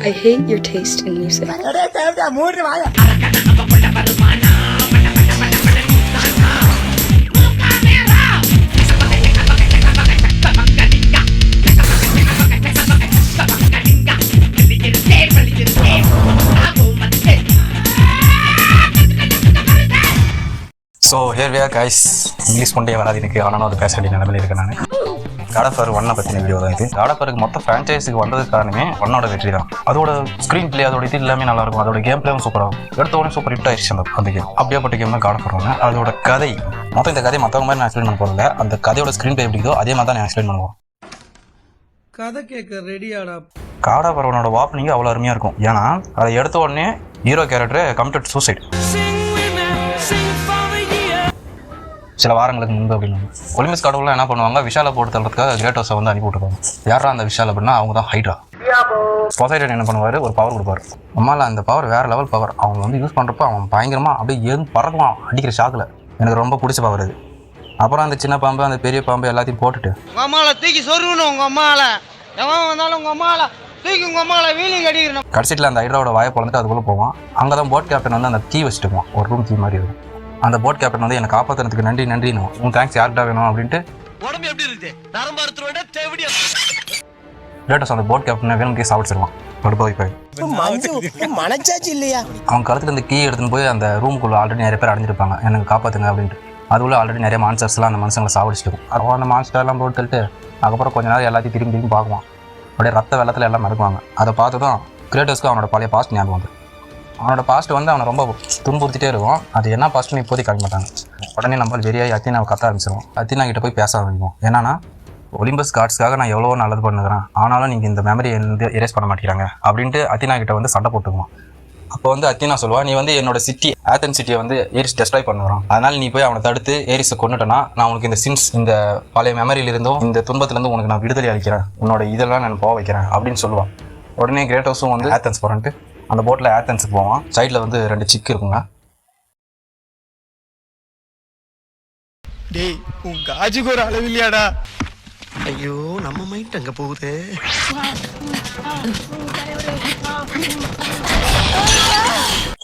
I hate your taste in music. So here we are guys. English கொண்டே வராது எனக்கு, ஆனால் ஒரு பேச வேண்டிய நிலைமையில் இருக்கேன் நான். God of War 1 பற்றின வீடியோ தான் இது. God of War மொத்த ஃப்ரான்ச்சைஸுக்கு வந்ததுக்கு காரணமே 1 வெற்றி தான். அதோட ஸ்க்ரீன் பிளே, அதோட இது எல்லாமே நல்லாயிருக்கும். அதோட கேம் பிளேவும் சூப்பராகும். எடுத்த உடனே சூப்பர் ஹிட் ஆயிடுச்சு அந்த கேம். அப்படியேப்பட்ட கேம் தான் God of War 1. அதோட கதை மொத்தம் இந்த கதையை மற்றவங்க மாதிரி நான் எக்ஸ்பிளைன் பண்ண போகிறதில்ல. அந்த கதையோட ஸ்க்ரீன் பிளே எப்படிதோ அதே மாதிரி தான் நான் எக்ஸ்பிளைன் பண்ணுவோம். கதை கேட்க ரெடியாடா. God of War 1 ஓப்பனிங் அவ்வளோ அருமையாக இருக்கும். ஏன்னா அதை எடுத்த உடனே ஹீரோ கேரக்டர் கமிட்டட் சூசைட். சில வாரங்களுக்கு முன்பு அப்படின்னு ஒலிம்பிக்ஸ் கடவுள்லாம் என்ன பண்ணுவாங்க, விஷாலை போட்டு தள்ளுறதுக்காக கிரேட்டோஸை வந்து அனுப்பி விட்டுருவாங்க. யாரா அந்த விஷால் அப்படின்னா அவங்க தான் ஹைட்ரா. பொசைடன் என்ன பண்ணுவார், ஒரு பவர் கொடுப்பாரு. நம்மளால் அந்த பவர் வேறு லெவல் பவர். அவங்க வந்து யூஸ் பண்ணுறப்ப அவன் பயங்கரமாக அப்படியே ஏன் பறக்குவான் அடிக்கிற ஷாக்கில். எனக்கு ரொம்ப பிடிச்ச பவர் அது. அப்புறம் அந்த சின்ன பாம்பு அந்த பெரிய பாம்பு எல்லாத்தையும் போட்டுட்டு உங்கள் அம்மாவில் தூக்கி சொருகணும். உங்கள் அம்மாவில் எவன் வந்தாலும் உங்கள் அம்மாவில் தூக்கி உங்கள் அம்மாவில் வீலிங் அடிக்கணும். கடைசியில் அந்த ஹைட்ராவோட வாயை பிறந்துட்டு அதுக்குள்ளே போவான். அங்கே தான் போட் கேப்டன் வந்து அந்த கீ வச்சுட்டுக்குவான், ஒரு ரூம் கீ மாதிரி இருக்கும். அந்த போட் கேப்டன் வந்து என்னை காப்பாற்றுறதுக்கு நன்றின்னு உன் தேங்க்ஸ் யார்கிட்ட வேணும் அப்படின்ட்டு கிரேட்டோஸ் அந்த போட் கேப்டனை வேணும்கே சாப்பிடுச்சிருவான். மனச்சாச்சு இல்லையா? அவன் கழுத்துல இந்த கீ எடுத்துன்னு போய் அந்த ரூமுக்குள்ள ஆல்ரெடி நிறைய பேர் அடைஞ்சிருப்பாங்க, எனக்கு காப்பாற்றுங்க அப்படின்ட்டு. அதுக்குள்ள ஆல்ரெடி நிறைய மான்ஸ்டர்ஸ்லாம் அந்த மனுஷங்களை சாவடிச்சிருக்கும். அவன் அந்த மான்ஸ்டர்லாம் போட்டு தள்ளிட்டு அதுக்கப்புறம் கொஞ்ச நேரம் எல்லாத்தையும் திரும்பி பார்க்குவான். அப்படியே ரத்த வெள்ளத்தில் எல்லாம் மறக்குவாங்க. அதை பார்த்து தான் கிரேட்டோஸ்க்கு அவனோட பழைய பாஸ்ட் ஞாபகம் வந்து. அவனோட பாஸ்ட் வந்து அவனை ரொம்ப துன்புறுத்திட்டே இருக்கும். அது என்ன பாஸ்ட்னு இப்போதைக்கு காட்ட மாட்டாங்க. உடனே நம்மளால் வெறியாகி அத்தினாவை கத்த ஆரம்பிச்சிடும். அத்தினா கிட்ட போய் பேச ஆரம்பிக்கும். என்னன்னா ஒலிம்பஸ் காட்ஸ்க்காக நான் எவ்வளோ நல்லது பண்ணுறேன், ஆனாலும் நீங்கள் இந்த மெமரியை வந்து எரேஸ் பண்ண மாட்டேங்கிறாங்க அப்படின்ட்டு அத்தினா கிட்ட வந்து சண்டை போட்டுக்குவோம். அப்போ வந்து அத்தினா சொல்லுவா, நீ வந்து என்னோட சிட்டி ஆத்தன் சிட்டியை வந்து ஏரிஸ் டெஸ்ட்ராய் பண்ணுறான், அதனால் நீ போய் அவனை தடுத்து ஏரிஸை கொண்டுட்டேன்னா நான் உனக்கு இந்த சின்ஸ் இந்த பழைய மெமரியிலிருந்தும் இந்த துன்பத்துலேருந்து உனக்கு நான் விடுதலை அளிக்கிறேன், உன்னோட இதெல்லாம் நான் போக வைக்கிறேன் அப்படின்னு சொல்லுவான். உடனே கிரேட்டோஸும் வந்து ஆத்தன்ஸ் போகிறேன்ட்டு அந்த போட்டில் ஆத்தன்ஸுக்கு போவான். சைடில் வந்து 2 சிக்கு இருக்குங்க. டேய் உன் காஜுக்கு ஒரு அளவு இல்லையாடா? ஐயோ நம்ம மைண்ட் அங்கே போகுது.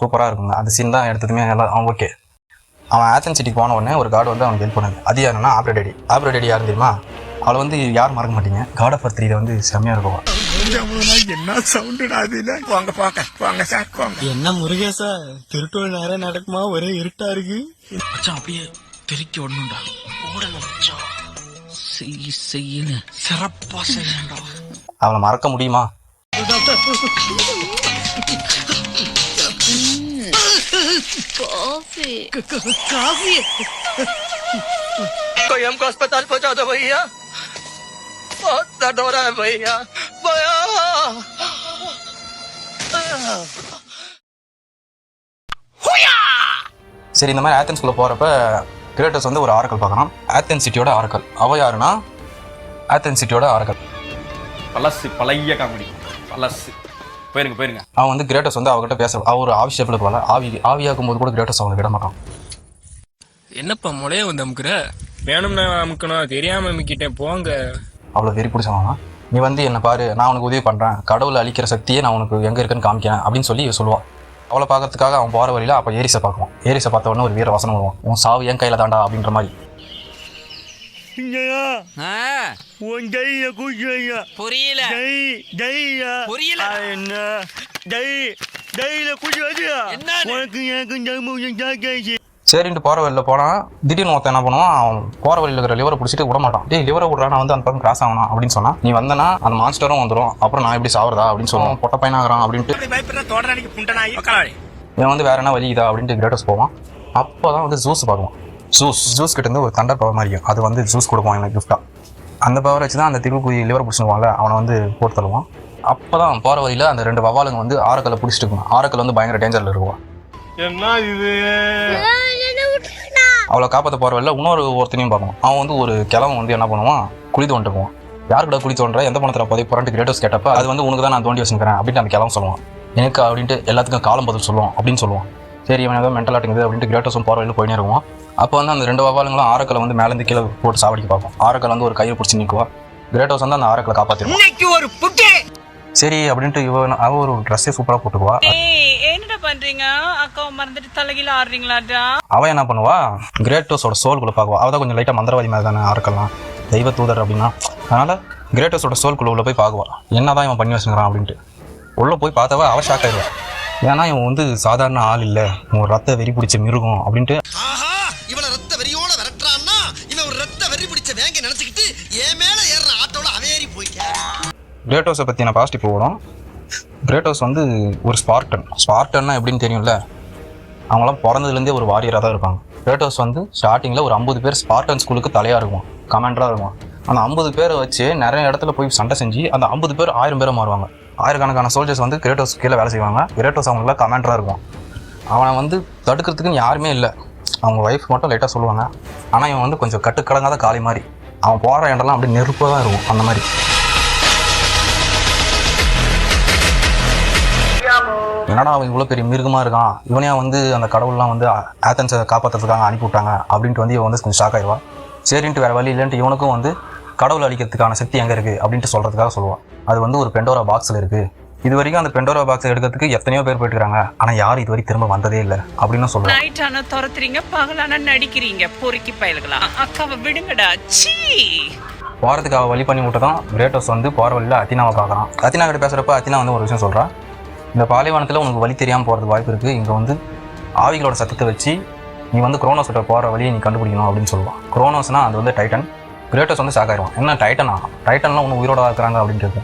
சூப்பராக இருக்குங்க அந்த சீன் தான் எடுத்ததுமே எல்லாம் ஓகே. அவன் ஆத்தன் சிட்டிக்கு போன உடனே ஒரு கார்டு வந்து அவனுக்கு ஹெல்ப் பண்ணாது. அது யாருன்னா ஆப்ரேடேடி. ஆப்ரேடேடி யாரும் தெரியுமா? அவளை வந்து யாரும் மறக்க மாட்டீங்க. God of War 3 வந்து செம்மையாக இருக்கும். என்ன சவுண்டுடா அதுல? வாங்க பாக்க வாங்க சார் வாங்க. என்ன முருகேசா திருட்டோல் நேரம் நடக்குமா? ஒரே இருட்டா இருக்கு மச்சான். அப்படியே பெருக்கி ஓடணும்டா. ஓடணும் மச்சான். செய்யு சிறப்பா செய்யணும்டா. அவளை மறக்க முடியுமா? काफी कोई हमको अस्पताल पहुंचा दो भैया, बहुत दर्द हो रहा है भैया भैया। சரி, இந்த மாதிரி ஆத்தன்ஸ்குள்ளே போகிறப்ப கிரேட்டோஸ் வந்து ஒரு ஆரக்கல் பார்க்குறான். ஆத்தன் சிட்டியோட ஆரக்கல். அவ யாருன்னா ஆத்தன் சிட்டியோட ஆரக்கல். பழைய காமெடி பழசு. போயிருங்க. அவன் வந்து கிரேட்டோஸ் வந்து அவகிட்ட பேச, அவர் ஆவி ஷேப்பில் இருப்பாள். ஆவியாக்கும் போது கூட கிரேட்டோஸ் அவங்களுக்கு விட மாட்டான். என்னப்பா முளைய வந்து அமுக்குற? வேணும்னா அமுக்கணும், தெரியாம அமுக்கிட்டேன் போங்க. அவ்வளோ வெறி பிடிச்சவனா, நீ வந்து என்னை பாரு, நான் உனக்கு உதவி பண்ணுறேன், கடவுளை அழிக்கிற சக்தியே நான் உனக்கு எங்கே இருக்குன்னு காமிக்கிறேன் அப்படின்னு சொல்லி சொல்லுவான். அவளை பார்க்கறதுக்காக அவன் போகிற வழியில் அப்போ ஏரிஸை பார்க்குவான். ஏரிஸை பார்த்த உடனே ஒரு வீர வசனம் வருவான், உன் சாவு என் கையில் தாண்டா அப்படின்ற மாதிரி. புரியல புரியல என்ன சரின்ட்டு போகிற வழியில் போனால் திடீர்னு ஒருத்தன் என்ன பண்ணுவான், அவன் போகிற வழியில் இருக்கிற லிவரை பிடிச்சிட்டு விட மாட்டான். டேய் லிவரை விட்றா, நான் வந்து அந்த பக்கம் கிராஸ் ஆகணும் அப்படின்னு சொன்னா, நீ வந்தனா அந்த மான்ஸ்டரும் வந்துடும், அப்புறம் நான் எப்படி சாவறதா அப்படின்னு சொல்லுவான். பொட்ட பையனாகிறான் அப்படின்ட்டு இவன் வந்து வேற என்ன வலிக்குதா அப்படின்ட்டு கிரேட்டோஸ் போவான். அப்போ தான் வந்து ஜூஸ் பார்க்குவான். ஜூஸ் கிட்ட இருந்து ஒரு தண்டர் பவர் மாதிரி அது வந்து ஜூஸ் கொடுப்பான் எனக்கு கிஃப்டாக. அந்த பவர் வச்சு தான் அந்த திருக்குறி லிவரை பிடிச்சிருவான்ல அவனை வந்து போட்டு தள்ளுவான். அப்போ தான் போகிற வழியில் அந்த 2 வவாலுங்க வந்து ஆரக்கலை பிடிச்சிட்டு இருக்கும். ஆரக்கல் வந்து பயங்கர டேஞ்சரில் இருக்குவான். என்ன இது? அவளை காப்பாற்ற போகிற வழியில் ஒருத்தனையும் பார்க்கணும். அவன் வந்து ஒரு கிழவன் வந்து என்ன பண்ணுவான், குழி தோண்ட போவான். யாருக்கிட்ட குழி தோன்ற, எந்த பணத்தில் போதை போகிறான்ட்டு கிரேட்டோஸ் கேட்டப்ப அது வந்து உனக்கு தான் நான் தோண்டி வச்சுக்கிறேன் அப்படின்ட்டு அந்த கிழவன் சொல்லுவான். எனக்கு அப்படின்ட்டு எல்லாத்துக்கும் காலம் பதில் சொல்லுவான் அப்படின்னு சொல்லுவான். சரி இவன் ஏதோ மென்டல் ஆட்டுங்குது அப்படின்ட்டு கிரேட்டோஸும் போகிற வழியில் போயினே இருக்குவான். அப்போ வந்து அந்த 2 வவாலுங்களும் ஆரக்கலை வந்து மேலேருந்து கீழே போட்டு சாவடிக்க பார்ப்போம். ஆரக்கல் வந்து ஒரு கையை பிடிச்சி நிற்குவா. கிரேட்டோஸ் வந்து அந்த ஆரக்கலை காப்பாற்றிடுவான். சரி அப்படின்ட்டு அவ ஒரு ட்ரெஸ்ஸே சூப்பராக போட்டுக்குவா. என்னடா பண்றீங்க? அக்காவை மறந்துட்டு தலைகீழ ஆடுறீங்களாடா? அவன் என்ன பண்ணுவா, கிரேட்டோஸோட சோல்குள்ளே பார்க்குவா. அவள் தான் கொஞ்சம் லைட்டாக மந்திரவாதி மாதிரி தானே ஆருக்கலாம், தெய்வ தூதர் அப்படின்னா. அதனால் கிரேட்டோஸோட சோல்குள்ளே உள்ள போய் பார்க்குவா, என்ன தான் இவன் பண்ணி வச்சுக்கிறான் அப்படின்ட்டு. உள்ளே போய் பார்த்தவா அவள் ஷாக் ஆயிடுவான். ஏன்னா இவன் வந்து சாதாரண ஆள் இல்லை, ஒரு ரத்த வெறி பிடிச்ச மிருகம் அப்படின்ட்டு. ஆஹா, இவனை ரத்த வெறியோட விரட்டுறான்னா இவன் ஒரு ரத்த வெறி பிடிச்ச வேங்க நினைச்சுக்கிட்டு என் மேல ஏறுற ஆட்டோட அவேறி போய்க்க. கிரேட்டோஸை பற்றி நான் பாசிட்டிவ் போகிறோம். கிரேட்டோஸ் வந்து ஒரு ஸ்பார்டன்னா எப்படின்னு தெரியும்ல, அவங்களாம் பிறந்ததுலேருந்தே ஒரு வாரியராக தான் இருப்பாங்க. கிரேட்டோஸ் வந்து ஸ்டார்டிங்கில் ஒரு 50 பேர் ஸ்பார்டன் ஸ்கூலுக்கு தலையாக இருக்கும், கமாண்டராக இருக்கும். அந்த 50 பேரை வச்சு நிறைய இடத்துல போய் சண்டை செஞ்சு அந்த 50 பேர் 1000 பேரை மாறுவாங்க. ஆயிரக்கணக்கான சோல்ஜர்ஸ் வந்து கிரேட்டோஸ் கீழே வேலை செய்வாங்க. கிரேட்டோஸ் அவங்களாம் கமாண்டராக இருக்கும். அவனை வந்து தடுக்கிறதுக்குன்னு யாருமே இல்லை, அவங்க ஒய்ஃப் மட்டும் லைட்டாக சொல்லுவாங்க. ஆனால் இவன் வந்து கொஞ்சம் கட்டுக்கடங்காத காளி மாதிரி, அவன் போகிற இடம்லாம் அப்படி நெருப்பாக தான் இருக்கும். அந்த மாதிரி என்னடா அவன் இவ்வளோ பெரிய மிருகமாக இருக்கான், இவனையா வந்து அந்த கடவுள்லாம் வந்து ஆத்தன்ஸை காப்பாற்றுறதுக்காக அனுப்பி விட்டாங்க அப்படின்ட்டு வந்து இவன் வந்து கொஞ்சம் ஷாக் ஆயிடுவான். சரின்ட்டு வேறு வழி இல்லைன்ட்டு இவனுக்கும் வந்து கடவுள் அழிக்கிறதுக்கான சக்தி எங்கே இருக்குது அப்படின்ட்டு சொல்கிறதுக்காக சொல்லுவான். அது வந்து ஒரு பெண்டோரா பாக்ஸில் இருக்குது. இது வரைக்கும் அந்த பெண்டோரா பாக்ஸை எடுக்கிறதுக்கு எத்தனையோ பேர் போயிட்டுருக்காங்க, ஆனால் யாரும் இது வரைக்கும் திரும்ப வந்ததே இல்லை அப்படின்னு சொல்லுவாங்க. நைட் ஆனா துரத்துறீங்க, பகலான நடிக்கிறீங்க, பொறுக்கி பயல்களா. அக்காவை விடுங்கடா. சீ, போகிறதுக்கு அவள் வழி பண்ணி விட்டு தான் கிரேட்டோஸ் வந்து போகிற வழியில் அத்தினாவை பார்க்குறான். அத்தினா கிட்ட பேசுகிறப்ப அத்தினா வந்து ஒரு விஷயம் சொல்கிறான், இந்த பாலைவனத்தில் உனக்கு வழி தெரியாமல் போகிறதுக்கு வாய்ப்பு இருக்குது, இங்கே வந்து ஆவிகளோட சத்தத்தை வச்சு நீ வந்து குரோனோஸ்கிட்ட போகிற வழியை நீ கண்டுபிடிக்கணும் அப்படின்னு சொல்லுவான். குரோனோஸ்னால் அது வந்து டைட்டன். கிரேட்டோஸ் வந்து ஷாக் ஆயிடுவான், என்ன டைட்டன்லாம் ஒன்று உயிரோட இருக்கிறாங்க அப்படின்ட்டு.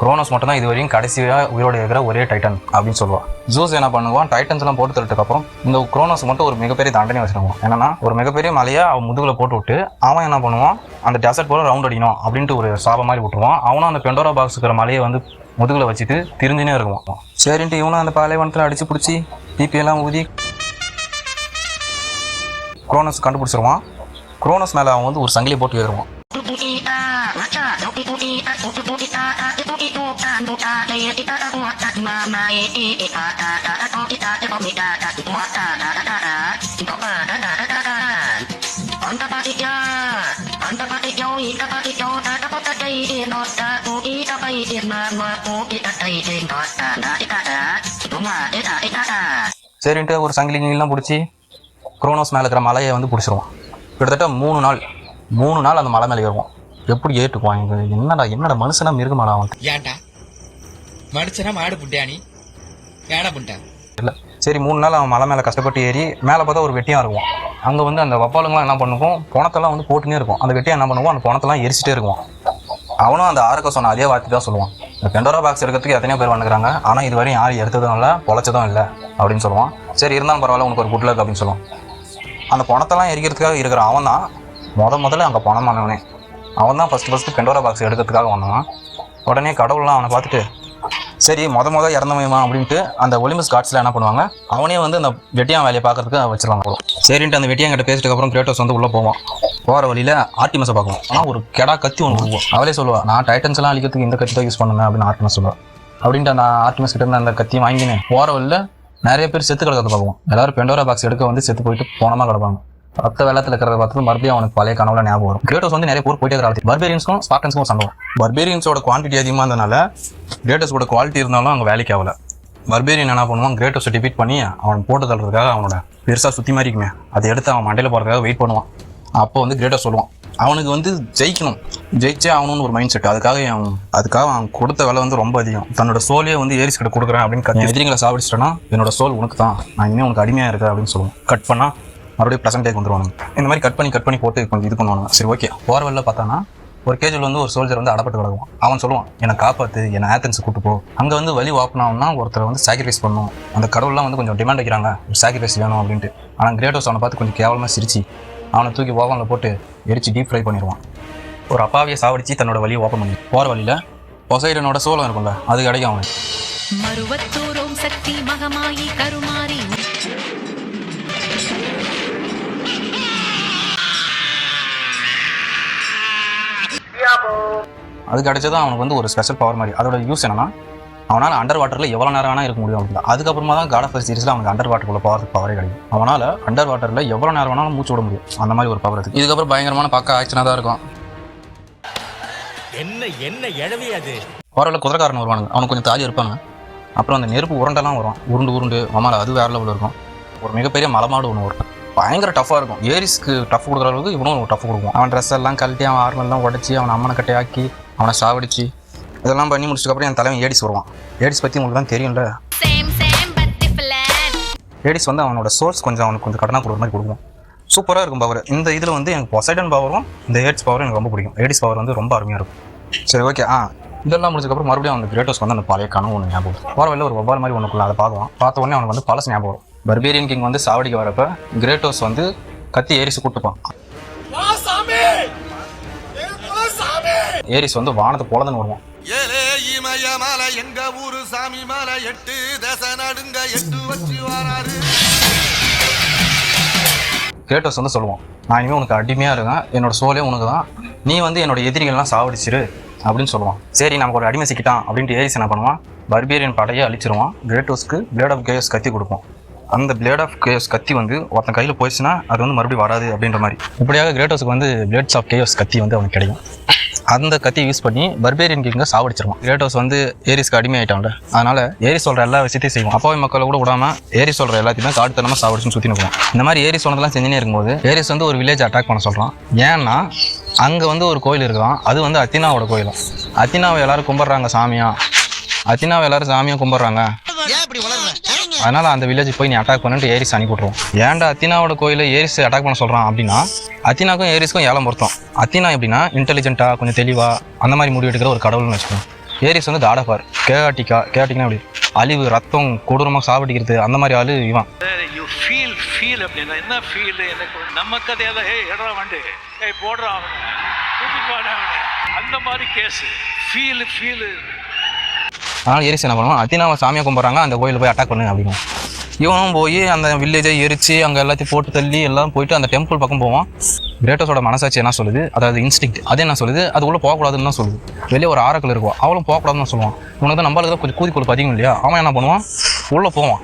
குரோனோஸ் மட்டும் தான் இது வரையும் கடைசியாக உயிரோடு இருக்கிற ஒரே டைட்டன் அப்படின்னு சொல்லுவான். ஜூஸ் என்ன பண்ணுவான், டைட்டன்ஸ்லாம் போட்டு தள்ளிட்டுக்கப்புறம் இந்த குரோனோஸ் மட்டும் ஒரு மிகப்பெரிய தண்டனை வச்சுருவான். என்னன்னா ஒரு மிகப்பெரிய மலையை அவன் முதுகில் போட்டு விட்டு அவன் என்ன பண்ணுவான், அந்த டெசர்ட் போல ரவுண்ட் அடிக்கணும் அப்படின்ட்டு ஒரு சாபம் மாதிரி விட்டுருவான். அவனும் அந்த பெண்டோரா பாக்ஸ் இருக்கிற மலையை வந்து முதுகில் வச்சுட்டு திரிஞ்சுனே இருக்குவான். சரின்ட்டு இவனும் அந்த பாலைவனத்தில் அடித்து பிடிச்சி பிபிஎல்லாம் ஊதி குரோனோஸ் கண்டுபிடிச்சிருவான். குரோனோஸ் மேலே அவன் வந்து ஒரு சங்கிலியை போட்டு ஏறுவான். சரின்ட்டு ஒரு சங்கிலிங்கெல்லாம் பிடிச்சி குரோனோஸ் மேலே இருக்கிற மலையை வந்து பிடிச்சிருவான். கிட்டத்தட்ட 3 நாள் அந்த மலை மேலே ஏறுவான். எப்படி ஏற்றுக்குவான், என்னடா மனுஷனா மிருகமாடா அவன். ஏன்டா மனுஷனா மாடு புட்டியானி ஏடா புட்டா இல்லை. சரி 3 நாள் அவன் மலை மேலே கஷ்டப்பட்டு ஏறி மேலே பார்த்தா ஒரு வெட்டியாக இருக்கும். அங்கே வந்து அந்த வப்பாலுங்களாம் என்ன பண்ணுவோம், பணத்தெல்லாம் வந்து போட்டுனே இருக்கும். அந்த வெட்டியாக என்ன பண்ணுவோம், அந்த பணத்தெல்லாம் எரிச்சிட்டே இருக்கும். அவனும் அந்த ஆரக்க சொன்ன அதே வார்த்தை தான் சொல்லுவான், இந்த பெண்டோரா பாக்ஸ் எடுக்கிறதுக்கு எத்தனையோ பேர் வந்துக்கிறாங்க, ஆனால் இது வரையும் யாரும் எடுத்ததும் இல்லை, பொழைச்சதும் இல்லை அப்படின்னு சொல்லுவான். சரி இருந்தாலும் பரவாயில்ல, உனக்கு ஒரு குட் லக் அப்படின்னு சொல்லுவான். அந்த பணத்தெல்லாம் எரிக்கிறதுக்காக இருக்கிற அவன் தான் முதல்ல அங்கே பணம் பண்ணவனே. அவன் தான் ஃபஸ்ட்டு பெண்டோரா பாக்ஸ் எடுக்கிறதுக்காக வந்தான். உடனே கடவுள்லாம் அவனை பார்த்துட்டு சரி மொதல் இறந்தவன் அப்படின்ட்டு அந்த ஒலிம்பஸ் காட்ஸில் என்ன பண்ணுவாங்க, அவனே வந்து அந்த வெட்டியான் வேலையை பார்க்கறதுக்கு வச்சிருவாங்க. சரின்ட்டு அந்த வெட்டியாங்கிட்ட பேசிட்டதுக்கப்புறம் கிரேட்டோஸ் வந்து உள்ளே போவான். போகிற வழியில் ஆர்டிமஸை பார்க்குவோம். ஆனால் ஒரு கெடா கத்தி ஒன்று விடுவோம். அவளே சொல்லுவாள், நான் டைட்டன்ஸ்லாம் அழிக்கிறதுக்கு இந்த கத்தி தான் யூஸ் பண்ணுவேன் அப்படின்னு ஆர்டிமஸ் சொல்லுவாள். அப்படின்ட்டு அந்த ஆர்டிமஸ் கிட்ட இருந்து அந்த கத்தியை வாங்கினேன். போகிற வழியில் நிறைய பேர் செத்து கிடக்கிறத பார்க்குவோம். எல்லாரும் பெண்டோரா பாக்ஸ் எடுக்க வந்து செத்து போயிட்டு போனமாக கிடப்பாங்க. ரத்த வெள்ளத்தில் இருக்கிறத பார்த்து மறுபடியும் அவனுக்கு பழைய கனவுல ஞாபகம் வரும். கிரேட்டோஸ் வந்து நிறைய போர் போயிட்டே இருக்கிற பர்பேரியன்ஸ்க்கும் ஸ்பார்டன்ஸ்க்கும் சண்டை. பர்பேரியன்ஸோட குவான்டிட்டி அதிகமாக இருந்தனால கிரேட்டோஸோட குவாலிட்டி இருந்தாலும் அங்கே வேலைக்கு ஆகல. பர்பேரியன் என்ன பண்ணுவான், கிரேட்டோஸை டிபீட் பண்ணி அவன் போட்டு தள்ளுறதுக்காக அவனோட பெருசாக சுற்றி மாதிரி இருக்குமே அதை எடுத்து அவன் மண்டையில் போகிறதுக்காக வெயிட் பண்ணுவான். அப்போ வந்து கிரேட்டோஸ் சொல்லுவான், அவனுக்கு வந்து ஜெயிச்சே ஆகணும்னு ஒரு மைண்ட் செட். அதுக்காக அவன் கொடுத்த வேலை வந்து ரொம்ப அதிகம். தன்னோட சோலையே வந்து ஏரிஸ் கிட்ட கொடுக்குறேன் அப்படின்னு எதிரிங்களை சாப்பிடுச்சிட்டேன்னா என்னோட சோல் உனக்கு தான், நான் இனிமேல் உனக்கு அடிமையாக இருக்கேன் அப்படின்னு சொல்லுவான். கட் பண்ணால் மறுபடியும் ப்ரெசென்டேஜ் வந்துடுவானுங்க. இந்த மாதிரி கட் பண்ணி போட்டு கொஞ்சம் இது பண்ணுவானுங்க. சரி ஓகே, போகிற வெளில பார்த்தானா ஒரு கேஜில் வந்து ஒரு சோல்ஜர் வந்து அடப்பட்டு கிடக்குவான். அவன் சொல்லுவான், என்னை காப்பாற்று, என்னை ஆத்தன்ஸ் கூட்டு போ. அங்கே வந்து வழி ஓப்பனாகனா ஒருத்தர் வந்து சாக்ரிஃபைஸ் பண்ணணும், அந்த கடவுள்லாம் வந்து கொஞ்சம் டிமாண்ட் வைக்கிறாங்க, ஒரு சாக்ரிஃபைஸ் வேணும் அப்படின்ட்டு. ஆனால் கிரேட்டோஸ் அவனை பார்த்து கொஞ்சம் கேவலமாக சிரிச்சு அவனை தூக்கி ஓவனில் போட்டு எரிச்சு டீப் ஃப்ரை பண்ணிடுவான். ஒரு அப்பாவியை சாவடிச்சு தன்னோட வழியை ஓப்பன் பண்ணி போகிற வழியில் பொசைடனோட சோளம் இருக்கும்ல, அது கிடைக்கும் அவனுக்கு. மருவத்தூரோம் சக்தி மகமாயி கருமாரி அது கிடைச்சதான் அவனுக்கு வந்து ஒரு ஸ்பெஷல் பவர் மாதிரி. அதோட யூஸ் என்னன்னா, அவனால் அண்டர் வாட்டரில் எவ்வளோ நேரம் வேணால் இருக்க முடியும் அப்படின்னா. அதுக்கப்புறமா தான் காட் ஆஃப் வார் சீரிஸில் அவனுக்கு அண்டர் வாட்டருக்குள்ள போகிறதுக்கு பவரே கிடைக்கும். அவனால் அண்டர் வாட்டரில் எவ்வளோ நேரம் வேணாலும் மூச்சு விட முடியும், அந்த மாதிரி ஒரு பவர் இருக்குது. இதுக்கப்புறம் பயங்கரமான பார்க்க ஆக்ஷனாக தான் இருக்கும். என்ன எழவி அது போகிறவள்ள குதிரைக்காரன் வருவானுங்க, அவனுக்கு கொஞ்சம் தாலி இருப்பாங்க. அப்புறம் அந்த நெருப்பு உருண்டெல்லாம் வரும், உருண்டு மமால அது வேற லெவலில் இருக்கும். ஒரு மிகப்பெரிய மலமாடு ஒன்று வரும், பயங்கர டஃப்பாக இருக்கும். ஏரிஸ்க்கு டஃப் கொடுக்குற அளவுக்கு இவனும் ஒரு டஃப் கொடுக்கும். அவன் ட்ரெஸ் எல்லாம் கழட்டி அவன் ஆர்மெல்லாம் உடச்சி அவனை அம்மனை கட்டையாக்கி அவனை சாவடிச்சு இதெல்லாம் பண்ணி முடிச்சதுக்கப்புறம் என் தலைவன் ஏடிஸ் வருவான். ஏடிஸ் பற்றி உங்களுக்கு தான் தெரியும்ல. ஏடிஸ் வந்து அவனோட சோர்ஸ் அவனுக்கு கொஞ்சம் கடனாக கொடுக்குற மாதிரி கொடுக்கும். சூப்பராக இருக்கும் பவர். இந்த இதில் வந்து எனக்கு பொசைடன் பவரும் இந்த ஏடிஸ் பவரும் எனக்கு ரொம்ப பிடிக்கும். ஏடிஸ் பவர் வந்து ரொம்ப அருமையாக இருக்கும். சரி ஓகே. இதெல்லாம் முடிச்சதுக்கப்புறம் மறுபடியும் அந்த கிரேட்டோஸ் வந்து அந்த பழைய கனவு ஒன்று ஞாபகம். போகிற வழியில் ஒரு வவ்வால் மாதிரி ஒன்றுக்குள்ள அதை பார்க்கலாம். பார்த்த உடனே அவனுக்கு வந்து பழசு ஞாபகம் வரும். பர்பேரியன் கிங் வந்து சாவடிக்க வரப்ப கிரேட்டோஸ் வந்து கத்தி ஏரிஸ் கூட்டுப்பான். ஏரிஸ் வந்து வானத்தை போலதான் வருவான். ஏலே இமய மலை எங்க ஊரு சாமி மலை 8 தசை நடுங்க 8 வச்சு வராரு. கிரேட்டோஸ் வந்து சொல்லுவான், நான் இனிமேல் உனக்கு அடிமையாக இருக்கேன், என்னோட சோலே உனக்கு தான், நீ வந்து என்னோட எதிரிகள்லாம் சாவடிச்சிரு அப்படின்னு சொல்லுவான். சரி நமக்கு ஒரு அடிமை சிக்கிட்டான் அப்படின்ட்டு ஏரிஸ் என்ன பண்ணுவான், பர்பேரியன் படையை அழிச்சிருவான். கிரேட்டோஸ்க்கு பிளேட் ஆஃப் கேயஸ் கத்தி கொடுப்போம். அந்த பிளேட் ஆஃப் கேயஸ் கத்தி வந்து ஒருத்தன் கையில் போயிடுச்சுன்னா அது வந்து மறுபடியும் வராது அப்படின்ற மாதிரி. இப்படியாக கிரேட்டோஸ்க்கு வந்து பிளேட்ஸ் ஆஃப் கேயஸ் கத்தி வந்து அவனுக்கு கிடைக்கும். அந்த கத்தியை யூஸ் பண்ணி பர்பேரியன் கிங்கை சாவடிச்சிருவான். கிரேட்டோஸ் வந்து ஏரிஸ்க்கு அடிமை ஆகிட்டான்ல, அதனால ஏரிஸ் சொல்கிற எல்லா விஷயத்தையும் செய்வோம். அப்பாவி மக்களை கூட விடாமல் ஏரிஸ் சொல்கிற எல்லாத்தையுமே காட்டுத்தனமாக சாவடிச்சுன்னு சுற்றி நிற்கும். இந்த மாதிரி ஏரிஸ் சொன்னதெல்லாம் செஞ்சுனே இருக்கும்போது ஏரிஸ் வந்து ஒரு வில்லேஜ் அட்டாக் பண்ண சொல்கிறான். ஏன்னா அங்கே வந்து ஒரு கோயில் இருக்கான், அது வந்து அத்தினாவோட கோயிலும். அத்தினாவை எல்லாரும் கும்பிட்றாங்க சாமியா, அத்தினாவை எல்லாரும் சாமியாக கும்பிட்றாங்க. அதனால அந்த வில்லேஜ் போய் நீ அட்டாக் பண்ணிட்டு ஏரிஸ் அனுப்பிவிட்ருவோம். ஏன்டா அத்தினாவோட கோயிலை ஏரிஸ் அட்டாக் பண்ண சொல்கிறான் அப்படின்னா, அத்தினாக்கும் ஏரிஸ்க்கும் ஏலம் பொருத்தம். அத்தினா எப்படின்னா இன்டெலிஜென்ட்டாக கொஞ்சம் தெளிவாக அந்த மாதிரி முடிவு எடுக்கிற ஒரு கடவுள்னு வச்சுக்கோங்க. ஏரிஸ் வந்து காடாபார், கேட்டிக்னா அப்படி அழிவு, ரத்தம், கொடூரமாக சாவடிக்கிறது அந்த மாதிரி ஆளு இவன். என்ன ஃபீல் எனக்கு நம்ம கதையால போடுறா அந்த மாதிரி கேஸ் ஃபீல். அதனால் ஏரிஸ் என்ன பண்ணுவான், அத்தினாவை சாமியாக கும்பிட்றாங்க, அந்த கோயிலில் போய் அட்டாக் பண்ணு அப்படின்னு. இவனும் போய் அந்த வில்லேஜை எரிச்சு அங்கே எல்லாத்தையும் போட்டு தள்ளி எல்லாம் போயிட்டு அந்த டெம்பிள் பக்கம் போவான். கிரேட்டோஸோட மனசாட்சி என்ன சொல்லுது, அதாவது இன்ஸ்டிக்ட் அது என்ன சொல்லுது, அது உள்ள போகக்கூடாதுன்னு தான் சொல்லுது. வெளியே ஒரு ஆரக்கில் இருக்கும், அவளும் போகக்கூடாதுன்னு தான் சொல்லுவான். இவனுக்கு தான் நம்மளுக்கு தான் கொஞ்சம் கூதி கொழுப்பு அதிகம் இல்லையா, அவன் என்ன பண்ணுவான், உள்ளே போவான்.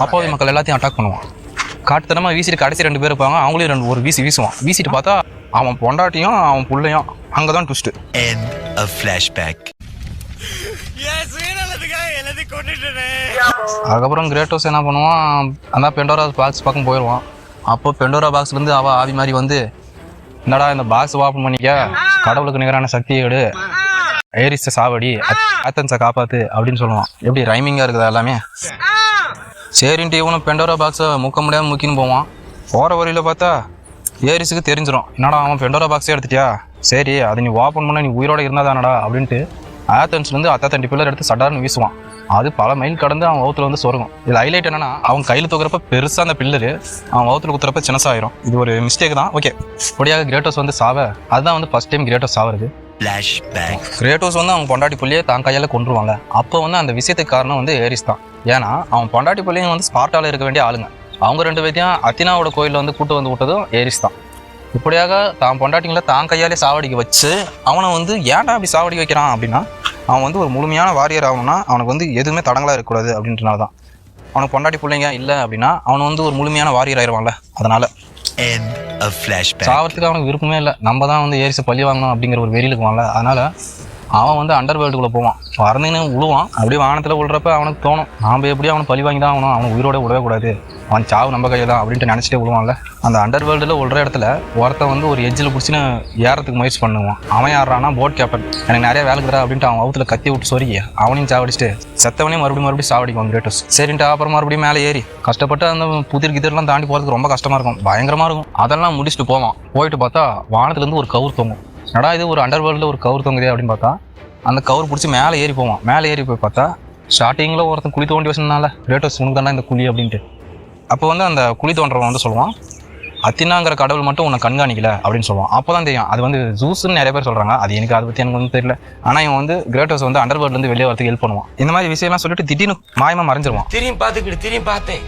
அப்பாவி மக்கள் எல்லாத்தையும் அட்டாக் பண்ணுவான். காட்டுத்தனமாக வீசிட்டு கடைசி 2 பேர் இருப்பாங்க, அவங்களையும் ஒரு வீசுவான். வீசிட்டு பார்த்தா அவன் பொண்டாட்டியும் அவன் பிள்ளையும். அங்கே தான் ட்விஸ்ட்டு. அதுக்கப்புறம் கிரேட்டோஸ் என்ன பண்ணுவான், அந்த பெண்டோரா பாக்ஸ் பக்கம் போயிடுவான். அப்போ பெண்டோரா பாக்ஸ்லேருந்து அவள் ஆவி மாதிரி வந்து, என்னடா இந்த பாக்ஸ் ஓப்பன் பண்ணிக்க, கடவுளுக்கு நிகரான சக்தியை எடு, ஏரிஸை சாவடி, ஆத்தன்ஸை காப்பாத்து அப்படின்னு சொல்லுவான். எப்படி ரைமிங்காக இருக்குதா எல்லாமே. சரின்ட்டு இவனும் பெண்டோரா பாக்ஸை முக்க முடியாமல் முக்கின்னு போவான். போகிற வரையில் பார்த்தா ஏரிஸுக்கு தெரிஞ்சிடும், என்னடா அவன் பெண்டோரா பாக்ஸே எடுத்துட்டியா, சரி அதை நீ ஓப்பன் பண்ண நீ உயிரோட இருந்தாதானடா அப்படின்ட்டு ஆத்தன்ஸ்லேருந்து 30 பில்லர் எடுத்து சடார்னு வீசுவான். அது பல மைல் கடந்து அவன் வவுத்துல வந்து சொருகும். இதில் ஹைலைட் என்னன்னா, அவன் கையில் தூக்குறப்ப பெருசாக அந்த பில்லரு அவன் வவுத்துல குத்துறப்ப சின்னசாயிரும். இது ஒரு மிஸ்டேக் தான். ஓகே, இப்படியாக கிரேட்டோஸ் வந்து சாவ, அதுதான் வந்து ஃபர்ஸ்ட் டைம் கிரேட்டோஸ் சாவது. கிரேட்டோஸ் வந்து அவங்க பொண்டாட்டி புள்ளியே தான் கையால் கொண்டுருவாங்க. அப்போ வந்து அந்த விஷயத்துக்கு காரணம் வந்து ஏரிஸ் தான். ஏன்னா அவன் பொண்டாட்டி புள்ளியும் வந்து ஸ்பார்ட்டால இருக்க வேண்டிய ஆளுங்க. அவங்க 2 பேர்த்தையும் அத்தினாவோட கோயிலில் வந்து கூட்டு வந்து விட்டதும் ஏரிஸ் தான். இப்படியாக தான் பொண்டாட்டிங்களை தான் கையாலே சாவடிக்க வச்சு அவனை வந்து ஏன்டா அப்படி சாவடிக்க வைக்கிறான் அப்படின்னா, அவன் வந்து ஒரு முழுமையான வாரியர் ஆகணும்னா அவனுக்கு வந்து எதுவுமே தடங்களாக இருக்கக்கூடாது அப்படின்றனால தான். அவனுக்கு பொண்டாட்டி பிள்ளைங்க இல்லை அப்படின்னா அவன் வந்து ஒரு முழுமையான வாரியர் ஆயிடுவான்ல, அதனால சாவறதுக்கு அவனுக்கு விருப்பமே இல்லை. நம்ம தான் வந்து ஏரிஸை பழி வாங்கணும் அப்படிங்கிற ஒரு வெறியில் இருக்குவான்ல, அதனால அவன் வந்து அண்டர் வேர்ல்டுக்குள்ளே போவான். வரந்துன்னு விழுவான். அப்படியே வானத்தில் விழுறப்ப அவனுக்கு தோணும், நாம் எப்படியும் அவனை பழி வாங்கி தான் ஆகணும், அவனை உயிரோட விடவே கூடாது, அவன் சாவு நம்ம கையில் தான் அப்படின்ட்டு நினச்சிட்டே விழுவான்ல. அந்த அண்டர் வேர்ல்டில் விழுற இடத்துல ஒருத்தன் வந்து ஒரு எஜ்ஜில் பிடிச்சின்னு ஏறத்துக்கு முயற்சி பண்ணுவான். அவன் யாரானா போட் கேப்டன், எனக்கு நிறைய வேலை இருக்கிறா அப்படின்ட்டு அவன் வவுத்துல கத்தி விட்டு சொருகி அவனையும் சாவடிச்சுட்டு செத்தவனையும் மறுபடியும் சாவடிக்கும் கிரேட்டோஸ். சரின்ட்டு அப்புறம் மறுபடியும் மேலே ஏறி கஷ்டப்பட்டு அந்த புதிர் கிதிரெலாம் தாண்டி போகிறதுக்கு ரொம்ப கஷ்டமாக இருக்கும், பயங்கரமாக இருக்கும். அதெல்லாம் முடிச்சுட்டு போவான். போயிட்டு பார்த்தா வானத்துலேருந்து ஒரு கவுர் தொங்கும். நடா இது ஒரு அண்டர் வேர்ல்டில் ஒரு கவுர் தொங்குதே அப்படின்னு பார்த்தா அந்த கவுர் பிடிச்சி மேலே ஏறி போவான். மேலே ஏறி போய் பார்த்தா ஸ்டார்டிங்கில் ஒருத்தன் குழி தோண்டி வச்சிருந்தால, கிரேட்டோஸ் உனக்கு தானே இந்த குழி அப்படின்ட்டு. அப்போ வந்து அந்த குழி தோன்றவன் வந்து சொல்லுவான், அத்தினாங்கிற கடவுள் மட்டும் உன்னை கண்காணிக்கல அப்படின்னு சொல்லுவான். அப்போ தான் தெரியும் அது வந்து ஜூஸ்ன்னு நிறைய பேர் சொல்கிறாங்க. அது எனக்கு அதை பற்றி எனக்கு வந்து தெரியல. ஆனால் இவன் வந்து கிரேட்டோஸ் வந்து அண்டர் வேர்ல்ட்லேருந்து வெளியே வரதுக்கு ஹெல்ப் பண்ணுவான். இந்த மாதிரி விஷயம்லாம் சொல்லிட்டு திடீர்னு மாயமாக மறைஞ்சிருவான். திரும்பி பார்த்தேன்,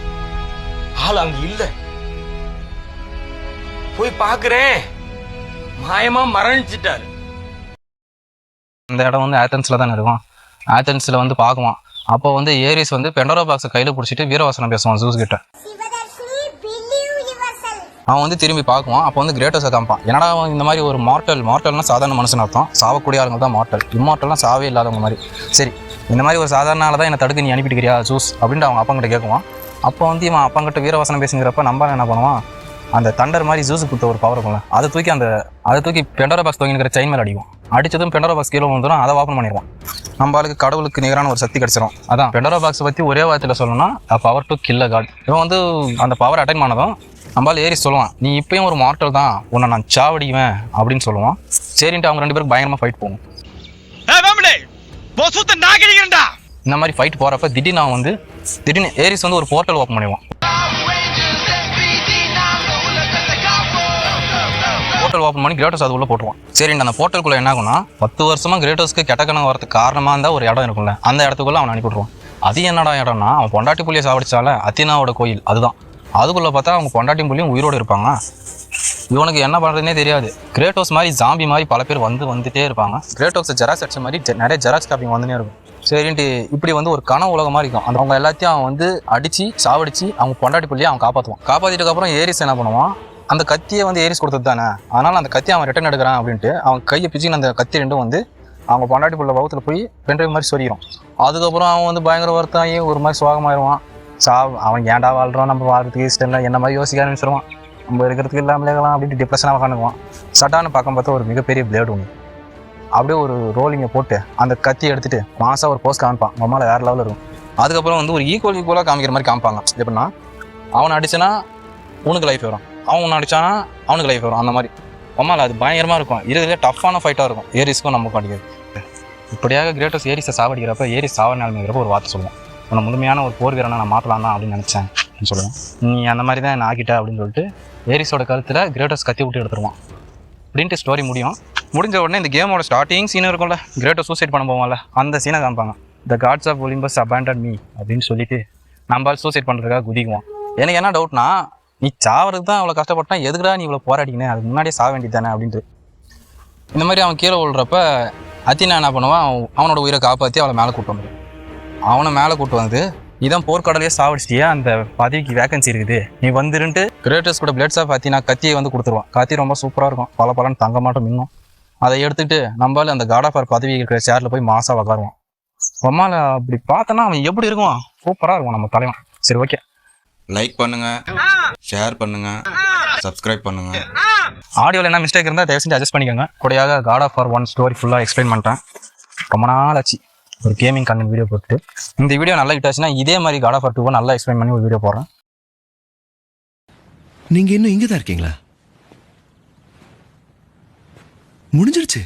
ஆள் அங்கே இல்லை. போய் பார்க்குறேன், மாயமா மரணிச்சிட்டாரு. இந்த இடம் வந்து ஆத்தன்ஸில் தானே இருக்கும். ஆத்தன்ஸில் வந்து பார்க்குவான். அப்போ வந்து ஏரிஸ் வந்து பெண்டோரா பாக்ஸை கையில் பிடிச்சிட்டு வீரவாசனம் பேசுவான் ஜூஸ் கிட்ட. அவன் வந்து திரும்பி பார்க்குவான். அப்போ வந்து கிரேட்டோஸை காமிப்பான். என்னடா அவன் இந்த மாதிரி ஒரு மார்ட்டல்னா சாதாரண மனுஷன் அர்த்தம், சாவக்கூடிய ஆளுங்க தான் மார்ட்டல், இம்மார்ட்டல்னா சாவே இல்லாதவங்க மாதிரி. சரி, இந்த மாதிரி ஒரு சாதாரண ஆள் தான் என்னை தடுக்க நீ அனுப்பிட்டுக்கிறியா ஜூஸ் அப்படின்ட்டு அவங்க அப்பங்கிட்ட கேட்குவான். அப்போ வந்து இவன் அப்பங்கிட்ட வீரவசனம் பேசுங்கிறப்ப நம்ம என்ன பண்ணுவான், அந்த தண்டர் மாதிரி ஜூஸு கொடுத்த ஒரு பவர் இருக்கும்ல, அதை தூக்கி பெண்டோரா பாக்ஸ் தூக்கி இருக்கிற செயின் மேலே அடிக்கும். அடிச்சதும் பெண்டோரா பாக்ஸ் கீழே வந்துடும், அதை ஓப்பன் பண்ணிடுவான். நம்மளுக்கு கடவுளுக்கு நிகரான ஒரு சக்தி கிடச்சிரும். அதான் பெண்டோரா பாக்ஸை பற்றி ஒரே வார்த்தையில் சொல்லணும்னா power to kill a god. இவன் வந்து அந்த பவர் அட்டைன் பண்ணதும் நம்மளால் ஏரிஸ் சொல்லுவான், நீ இப்பயும் ஒரு மார்ட்டல் தான், உன்னை நான் சாவடிக்குவேன் அப்படின்னு சொல்லுவான். சரின்ட்டு அவங்க 2 பேருக்கு பயங்கரமாக ஃபைட் போகும். இந்த மாதிரி ஃபைட் போகிறப்ப திடீர்னு ஏரிஸ் வந்து ஒரு போர்ட்டல் ஓப்பன் பண்ணிடுவான். போர்ட்டல் ஓப்பன் பண்ணி கிரேட்டோஸ் அது உள்ள போட்டுருவான். சரின்ட்டு அந்த போர்ட்டலுக்குள்ள என்ன ஆகும்னா 10 வருஷமா கிரேட்டோஸ்க்கு கெட்டக்கணம் வரதுக்கு காரணமாக இருந்தால் ஒரு இடம் இருக்கும்ல, அந்த இடத்துக்குள்ள அவன் அனுப்பிவிடுவான். அது என்னடா இடம்னா, அவன் பொண்டாட்டி புள்ளியை சாவடிச்சால அத்தினாவோட கோயில் அதுதான். அதுக்குள்ளே பார்த்தா அவங்க பொண்டாட்டி புள்ளியும் உயிரோடு இருப்பாங்க. இவனுக்கு என்ன பண்ணுறதுனே தெரியாது. கிரேட்டோஸ் மாதிரி ஜாம்பி மாதிரி பல பேர் வந்துட்டே இருப்பாங்க. கிரேட்டோஸ் ஜெராக்ஸ் அடிச்ச மாதிரி நிறைய ஜெராக்ஸ் காப்பிங்க வந்துனே இருக்கும். சரின்ட்டு இப்படி வந்து ஒரு கனவு உலகம் மாதிரி இருக்கும். அவங்க எல்லாத்தையும் அவன் வந்து அடித்து சாவடிச்சு அவங்க பொண்டாட்டி புள்ளியை அவன் காப்பாற்றுவான். காப்பாற்றிட்டுக்கப்புறம் ஏரிஸ் என்ன பண்ணுவான், அந்த கத்தியை வந்து ஏரிஸ் கொடுத்தது தானே, அதனால் அந்த கத்தியை அவன் ரிட்டன் எடுக்கிறான் அப்படின்ட்டு அவன் கையை பிச்சுன்னு அந்த கத்தி ரெண்டும் வந்து அவங்க பொண்டாட்டி புள்ள பக்கத்தில் போய் பென்ட்ரைவ் மாதிரி சொரிக்கிறோம். அதுக்கப்புறம் அவன் வந்து பயங்கர வருத்தாகி ஒரு மாதிரி சோகமாயிருவான். அவன் ஏன்டா வாழ்கிறோம், நம்ம வாழ்றதுக்கு இஷ்டம் இல்லை, என்ன மாதிரி யோசிக்க ஆரம்பிச்சிருவான். நம்ம இருக்கிறதுக்கு இல்லாமலே இருக்கலாம் அப்படின்ட்டு டிப்ரெஷனாக உட்காந்துக்குவான். சட்டான்னு பார்க்க பார்த்தா ஒரு மிகப்பெரிய பிளேடு ஒன்று அப்படியே ஒரு ரோலிங்கை போட்டு அந்த கத்தி எடுத்துகிட்டு மாசாக ஒரு போஸ்ட் காமிப்பான். நம்மளால் வேறு லெவலில் இருக்கும். அதுக்கப்புறம் வந்து ஒரு ஈக்குவலாக காமிக்கிற மாதிரி காமிப்பாங்க. எப்படின்னா, அவனை அடிச்சனா உனக்கு லைஃப் வரும், அவன் ஒன்று அடித்தானா அவனுக்கு லைஃப் வரும். அந்த மாதிரி நம்மளால் அது பயங்கரமாக இருக்கும். இருக்கிறதுலே டஃப்பான ஃபைட்டாக இருக்கும் ஏரிஸ்க்கும் நமக்கு அடிக்கிறது. இப்படியாக கிரேட்டோஸ் ஏரிஸை சாவடிக்கிறப்ப ஏரிஸ் சாவடிக்கிறப்ப ஒரு வார்த்தை சொல்லுவான், உன்னை முழுமையான ஒரு போர் வீரனை நான் மாற்றலாம் தான் அப்படின்னு நினச்சேன் அப்படின்னு சொல்லுவேன். நீ அந்த மாதிரி தான் என்ன ஆக்கிட்ட அப்படின்னு சொல்லிட்டு ஏரிஸோட கருத்தில் கிரேட்டோஸ் கத்தி விட்டு எடுத்துருவான். அப்படின்ட்டு ஸ்டோரி முடிஞ்ச உடனே இந்த கேமோட ஸ்டார்டிங் சீன் இருக்கும்ல, கிரேட்டோஸ் சூசைட் பண்ண போவான்ல, அந்த சீனை காமிப்பாங்க. The gods of Olympus abandon me அப்படின்னு சொல்லிட்டு நம்மளால் சூசைட் பண்ணுறதுக்காக குதிக்குவோம். எனக்கு என்ன டவுட்னா, நீ சாவறதுக்கு தான் அவ்வளோ கஷ்டப்பட்டா எதுக்குடா நீ இவ்வளோ போராடிக்கினே, அதுக்கு முன்னாடியே சாக வேண்டியது தானே அப்படின்ட்டு. இந்த மாதிரி அவன் கீழே விழுறப்ப அத்தினா என்ன பண்ணுவான், அவனோட உயிரை காப்பாற்றி அவளை மேலே கூட்டு வந்துடும். அவனை மேலே கூட்டு வந்து, இதான் போர்க்கடலையே சாவடிச்சிட்டியா, அந்த பதவிக்கு வேகன்சி இருக்குது, நீ வந்துருன்ட்டு கிரேட்டஸ் கூட பிளட்ஸ் ஆஃப் அத்தினா கத்தியை வந்து கொடுத்துருவான். கத்தி ரொம்ப சூப்பராக இருக்கும், பலன்னு தங்க மாட்டோம் இன்னும். அதை எடுத்துக்கிட்டு நம்மளால அந்த காட் ஆஃப் வார் பதவி இருக்கிற சேரில் போய் மாசா உக்காருவான். ரொம்மால அப்படி பார்த்தோன்னா அவன் எப்படி இருக்குவான், சூப்பராக இருக்கும் நம்ம தலைவன். சரி, ஓகே, லைக் பண்ணுங்க, ஷேர் பண்ணுங்க, சப்ஸ்கிரைப் பண்ணுங்க. ஆடியோவில் என்ன மிஸ்டேக் இருந்தால் தயவு செஞ்சு அட்ஜஸ்ட் பண்ணிக்கோங்க. கூடையாக காட் ஆஃப் வார் 1 ஸ்டோரி ஃபுல்லாக எக்ஸ்பிளைன் பண்ணிட்டேன். ரொம்ப நாள் ஆச்சு ஒரு கேமிங் கண்டென்ட் வீடியோ போட்டு. இந்த வீடியோ நல்லா ஹிட் ஆச்சுன்னா இதே மாதிரி காட் ஆஃப் வார் 2 நல்லா எக்ஸ்பிளைன் பண்ணி ஒரு வீடியோ போடுறேன். நீங்க இன்னும் இங்கே தான் இருக்கீங்களா? முடிஞ்சிருச்சு.